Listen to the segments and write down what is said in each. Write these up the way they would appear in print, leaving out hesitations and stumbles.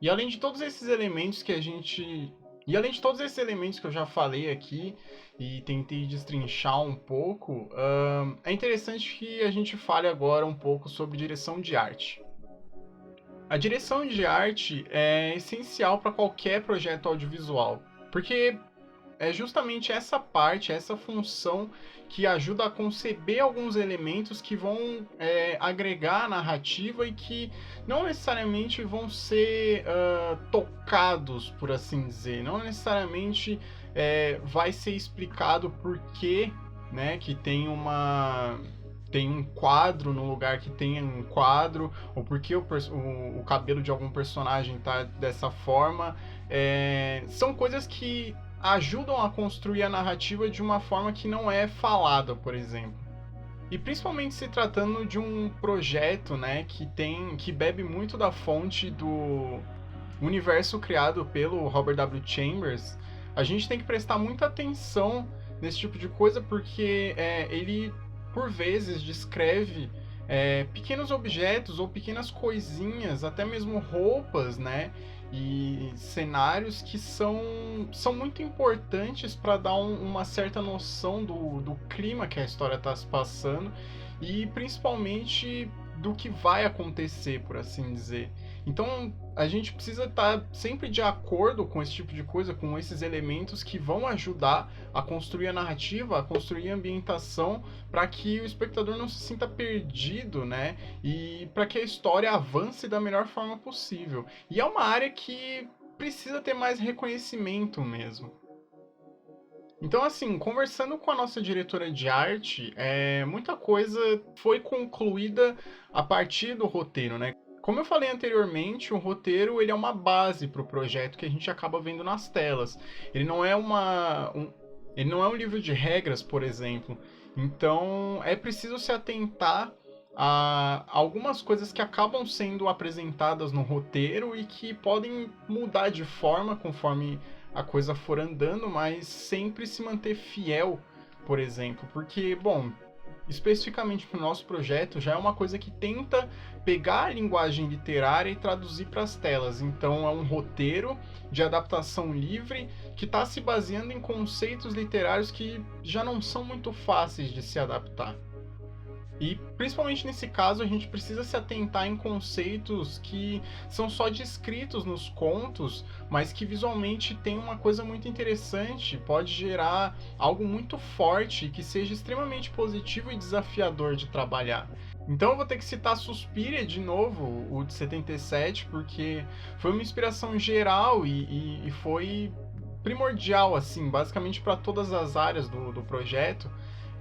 E além de todos esses elementos que a gente. E além de todos esses elementos que eu já falei aqui e tentei destrinchar um pouco, é interessante que a gente fale agora um pouco sobre direção de arte. A direção de arte é essencial para qualquer projeto audiovisual, porque é justamente essa parte, essa função que ajuda a conceber alguns elementos que vão agregar a narrativa e que não necessariamente vão ser tocados, por assim dizer. Não necessariamente vai ser explicado por que, né, que tem um quadro no lugar que tem um quadro, ou porque o cabelo de algum personagem tá dessa forma. São coisas que ajudam a construir a narrativa de uma forma que não é falada, por exemplo. E principalmente se tratando de um projeto, né, que bebe muito da fonte do universo criado pelo Robert W. Chambers, a gente tem que prestar muita atenção nesse tipo de coisa porque ele, por vezes, descreve pequenos objetos ou pequenas coisinhas, até mesmo roupas, né? E cenários que são muito importantes para dar uma certa noção do clima que a história está se passando e principalmente do que vai acontecer, por assim dizer. Então, a gente precisa estar sempre de acordo com esse tipo de coisa, com esses elementos que vão ajudar a construir a narrativa, a construir a ambientação, para que o espectador não se sinta perdido, né? E para que a história avance da melhor forma possível. E é uma área que precisa ter mais reconhecimento mesmo. Então, assim, conversando com a nossa diretora de arte, muita coisa foi concluída a partir do roteiro, né? Como eu falei anteriormente, o roteiro ele é uma base para o projeto que a gente acaba vendo nas telas. Ele não é ele não é um livro de regras, por exemplo. Então, é preciso se atentar a algumas coisas que acabam sendo apresentadas no roteiro e que podem mudar de forma conforme a coisa for andando, mas sempre se manter fiel, por exemplo, porque, bom, especificamente para o nosso projeto, já é uma coisa que tenta pegar a linguagem literária e traduzir para as telas. Então, é um roteiro de adaptação livre que está se baseando em conceitos literários que já não são muito fáceis de se adaptar. E principalmente nesse caso, a gente precisa se atentar em conceitos que são só descritos nos contos, mas que visualmente tem uma coisa muito interessante, pode gerar algo muito forte e que seja extremamente positivo e desafiador de trabalhar. Então eu vou ter que citar Suspiria de novo, o de 77, porque foi uma inspiração geral e foi primordial, assim, basicamente para todas as áreas do projeto.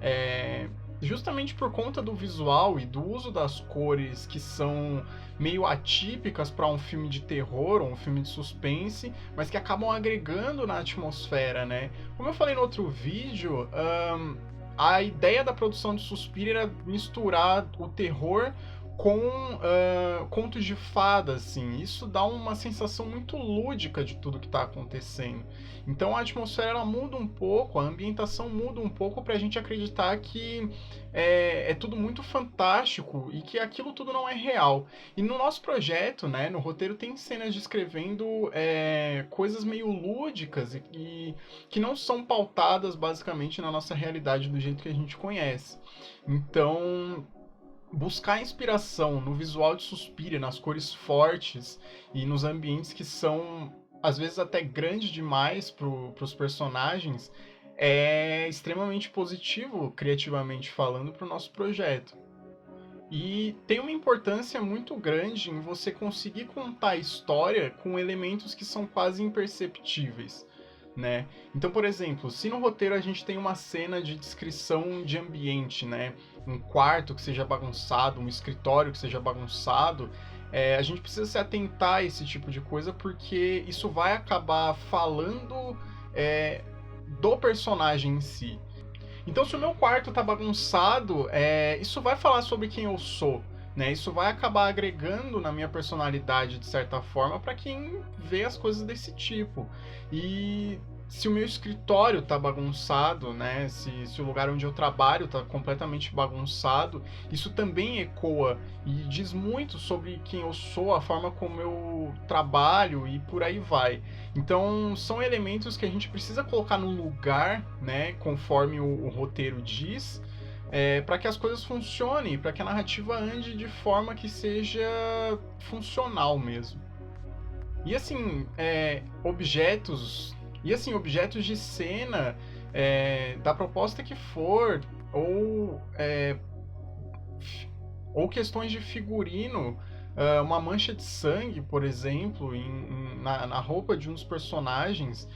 É, Justamente por conta do visual e do uso das cores que são meio atípicas para um filme de terror ou um filme de suspense, mas que acabam agregando na atmosfera, né? Como eu falei no outro vídeo, a ideia da produção de Suspiria era misturar o terror com contos de fadas, assim. Isso dá uma sensação muito lúdica de tudo que está acontecendo. Então a atmosfera ela muda um pouco, a ambientação muda um pouco para a gente acreditar que é tudo muito fantástico e que aquilo tudo não é real. E no nosso projeto, né, no roteiro tem cenas descrevendo coisas meio lúdicas e que não são pautadas basicamente na nossa realidade do jeito que a gente conhece. Então buscar inspiração no visual de Suspiria, nas cores fortes e nos ambientes que são às vezes até grandes demais para os personagens é extremamente positivo, criativamente falando, para o nosso projeto. E tem uma importância muito grande em você conseguir contar a história com elementos que são quase imperceptíveis, né? Então, por exemplo, se no roteiro a gente tem uma cena de descrição de ambiente, né? Um quarto que seja bagunçado, um escritório que seja bagunçado, a gente precisa se atentar a esse tipo de coisa porque isso vai acabar falando do personagem em si. Então, se o meu quarto tá bagunçado, isso vai falar sobre quem eu sou, né? Isso vai acabar agregando na minha personalidade de certa forma para quem vê as coisas desse tipo. E se o meu escritório tá bagunçado, né? Se o lugar onde eu trabalho tá completamente bagunçado, isso também ecoa e diz muito sobre quem eu sou, a forma como eu trabalho e por aí vai. Então, são elementos que a gente precisa colocar no lugar, né? Conforme o roteiro diz, para que as coisas funcionem, para que a narrativa ande de forma que seja funcional mesmo. E assim, objetos de cena, da proposta que for, ou, ou questões de figurino, uma mancha de sangue, por exemplo, na roupa de um dos personagens,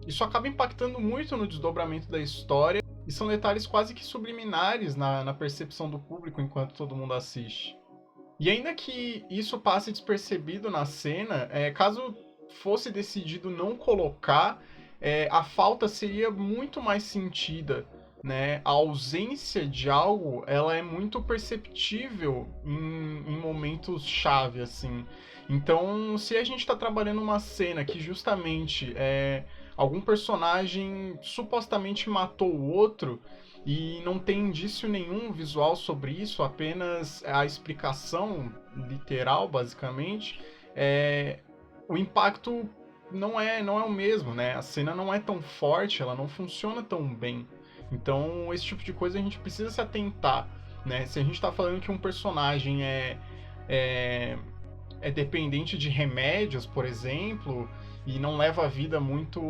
isso acaba impactando muito no desdobramento da história, e são detalhes quase que subliminares na percepção do público enquanto todo mundo assiste. E ainda que isso passe despercebido na cena, caso fosse decidido não colocar, a falta seria muito mais sentida, né? A ausência de algo, ela é muito perceptível em momentos chave, assim. Então, se a gente está trabalhando uma cena que justamente algum personagem supostamente matou o outro, e não tem indício nenhum visual sobre isso, apenas a explicação literal, basicamente, o impacto não é o mesmo, né? A cena não é tão forte, ela não funciona tão bem. Então, esse tipo de coisa a gente precisa se atentar, né? Se a gente está falando que um personagem é, é dependente de remédios, por exemplo, e não leva a vida muito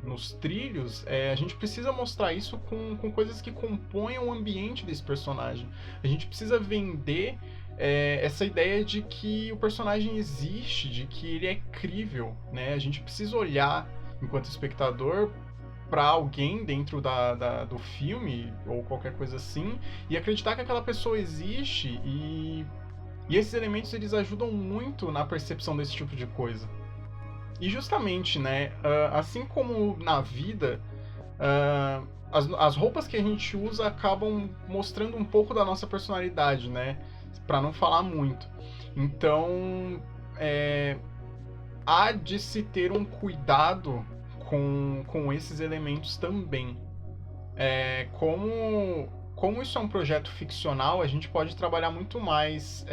nos trilhos, a gente precisa mostrar isso com coisas que compõem o ambiente desse personagem. A gente precisa vender essa ideia de que o personagem existe, de que ele é crível, né? A gente precisa olhar, enquanto espectador, para alguém dentro do filme ou qualquer coisa assim e acreditar que aquela pessoa existe e esses elementos eles ajudam muito na percepção desse tipo de coisa. E justamente, né, assim como na vida, as roupas que a gente usa acabam mostrando um pouco da nossa personalidade, né? Para não falar muito. Então, há de se ter um cuidado com esses elementos também. Como isso é um projeto ficcional, a gente pode trabalhar muito mais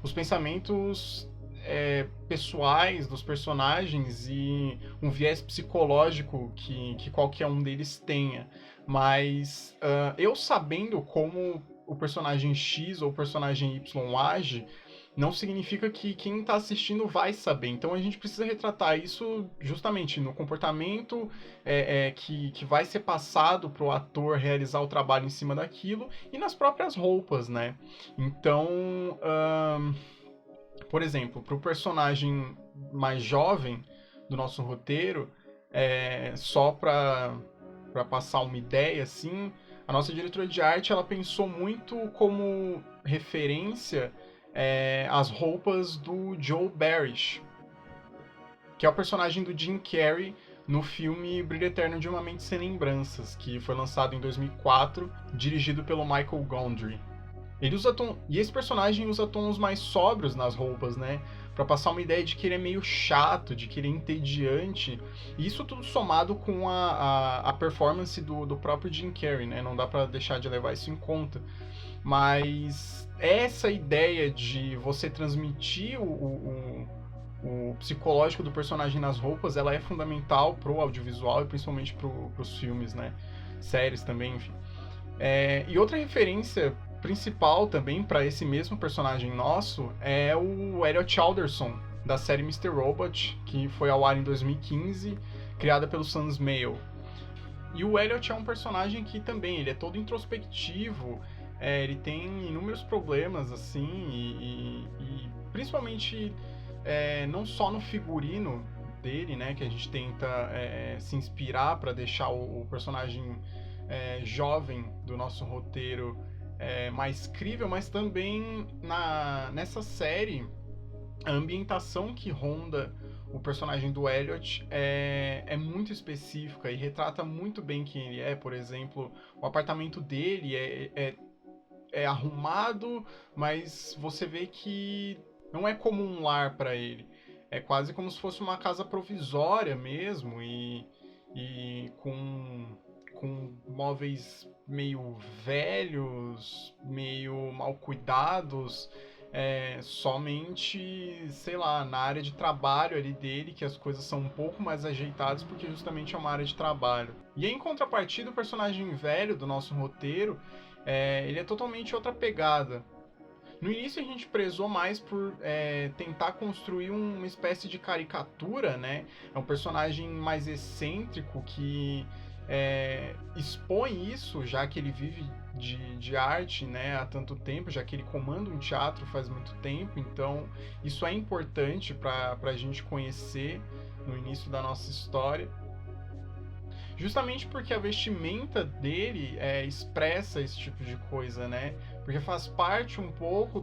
os pensamentos pessoais dos personagens e um viés psicológico que qualquer um deles tenha. Mas eu sabendo como o personagem X ou o personagem Y age, não significa que quem está assistindo vai saber. Então a gente precisa retratar isso justamente no comportamento que vai ser passado para o ator realizar o trabalho em cima daquilo e nas próprias roupas, né? Então, por exemplo, para o personagem mais jovem do nosso roteiro, só para passar uma ideia assim, a nossa diretora de arte ela pensou muito como referência as roupas do Joe Barish, que é o personagem do Jim Carrey no filme Brilho Eterno de uma Mente Sem Lembranças, que foi lançado em 2004, dirigido pelo Michael Gondry. E esse personagem usa tons mais sóbrios nas roupas, né? Pra passar uma ideia de que ele é meio chato, de que ele é entediante. E isso tudo somado com a performance do próprio Jim Carrey, né? Não dá pra deixar de levar isso em conta. Mas essa ideia de você transmitir o psicológico do personagem nas roupas, ela é fundamental pro audiovisual e principalmente pros filmes, né? Séries também, enfim. E outra referência principal também para esse mesmo personagem nosso é o Elliot Alderson, da série Mr. Robot, que foi ao ar em 2015, criada pelo Sans Mail. E o Elliot é um personagem que também ele é todo introspectivo, ele tem inúmeros problemas assim e principalmente não só no figurino dele, né, que a gente tenta se inspirar para deixar o personagem jovem do nosso roteiro mais crível, mas também nessa série a ambientação que ronda o personagem do Elliot é muito específica e retrata muito bem quem ele é. Por exemplo, o apartamento dele é arrumado, mas você vê que não é como um lar para ele. É quase como se fosse uma casa provisória mesmo e com móveis meio velhos, meio mal cuidados, somente, sei lá, na área de trabalho ali dele, que as coisas são um pouco mais ajeitadas, porque justamente é uma área de trabalho. E em contrapartida, o personagem velho do nosso roteiro, ele é totalmente outra pegada. No início a gente prezou mais por tentar construir uma espécie de caricatura, né? É um personagem mais excêntrico que expõe isso, já que ele vive de arte, né, há tanto tempo, já que ele comanda um teatro faz muito tempo, então isso é importante para a gente conhecer no início da nossa história. Justamente porque a vestimenta dele expressa esse tipo de coisa, né? Porque faz parte um pouco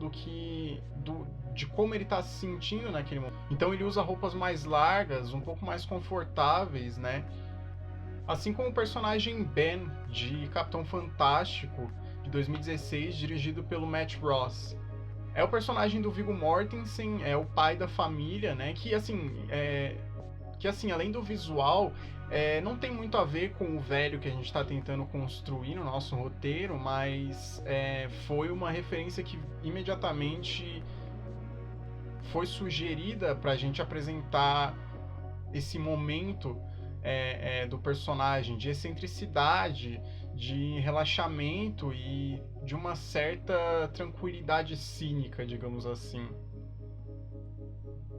de como ele tá se sentindo naquele momento. Então ele usa roupas mais largas, um pouco mais confortáveis, né? Assim como o personagem Ben, de Capitão Fantástico, de 2016, dirigido pelo Matt Ross. É o personagem do Viggo Mortensen, é o pai da família, né? Que assim, além do visual, não tem muito a ver com o velho que a gente está tentando construir no nosso roteiro, mas foi uma referência que imediatamente foi sugerida para a gente apresentar esse momento do personagem de excentricidade, de relaxamento e de uma certa tranquilidade cínica, digamos assim.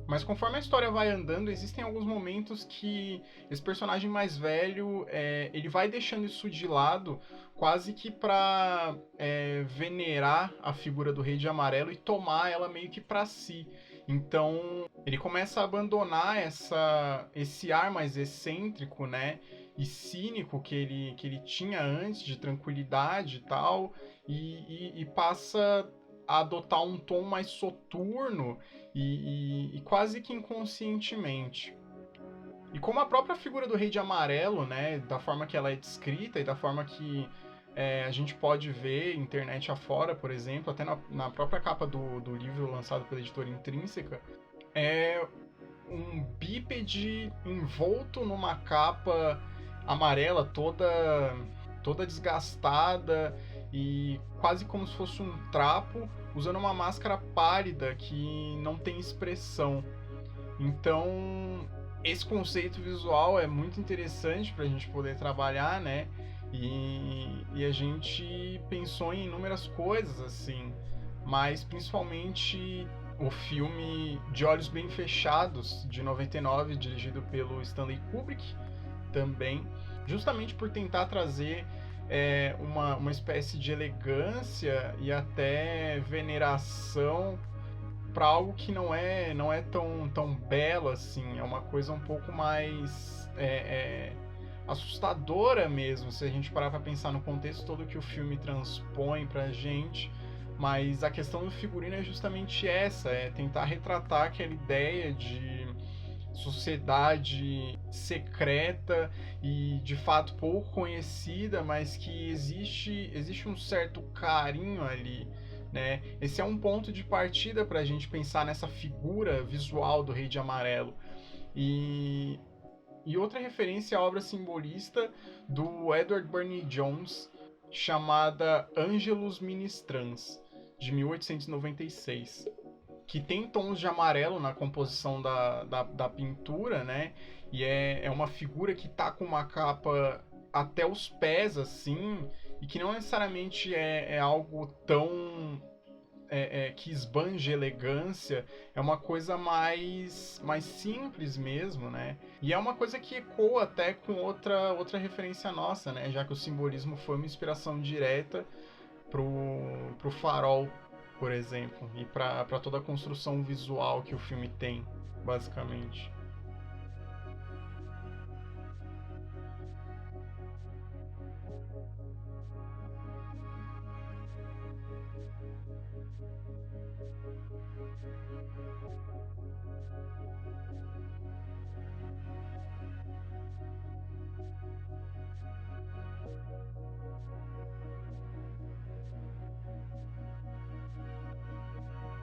Mas conforme a história vai andando, existem alguns momentos que esse personagem mais velho ele vai deixando isso de lado, quase que para venerar a figura do Rei de Amarelo e tomar ela meio que para si. Então ele começa a abandonar esse ar mais excêntrico, né? E cínico que ele tinha antes, de tranquilidade e tal, e passa a adotar um tom mais soturno e quase que inconscientemente. E como a própria figura do Rei de Amarelo, né, da forma que ela é descrita e da forma que a gente pode ver internet afora, por exemplo, até na própria capa do livro lançado pela editora Intrínseca, é um bípede envolto numa capa amarela toda desgastada e quase como se fosse um trapo, usando uma máscara pálida que não tem expressão. Então, esse conceito visual é muito interessante para a gente poder trabalhar, né? E a gente pensou em inúmeras coisas, assim, mas principalmente o filme De Olhos Bem Fechados, de 99, dirigido pelo Stanley Kubrick, também, justamente por tentar trazer uma espécie de elegância e até veneração para algo que não é tão belo assim, é uma coisa um pouco mais assustadora mesmo, se a gente parar para pensar no contexto todo que o filme transpõe pra gente. Mas a questão do figurino é justamente essa, é tentar retratar aquela ideia de sociedade secreta e de fato pouco conhecida, mas que existe um certo carinho ali, né? Esse é um ponto de partida para a gente pensar nessa figura visual do Rei de Amarelo. E outra referência é a obra simbolista do Edward Burne-Jones, chamada Angelus Ministrans, de 1896, que tem tons de amarelo na composição da pintura, né? E é uma figura que tá com uma capa até os pés, assim, e que não necessariamente é algo tão que esbanje elegância, é uma coisa mais simples mesmo, né? E é uma coisa que ecoa até com outra referência nossa, né? Já que o simbolismo foi uma inspiração direta pro Farol, por exemplo, e para toda a construção visual que o filme tem, basicamente.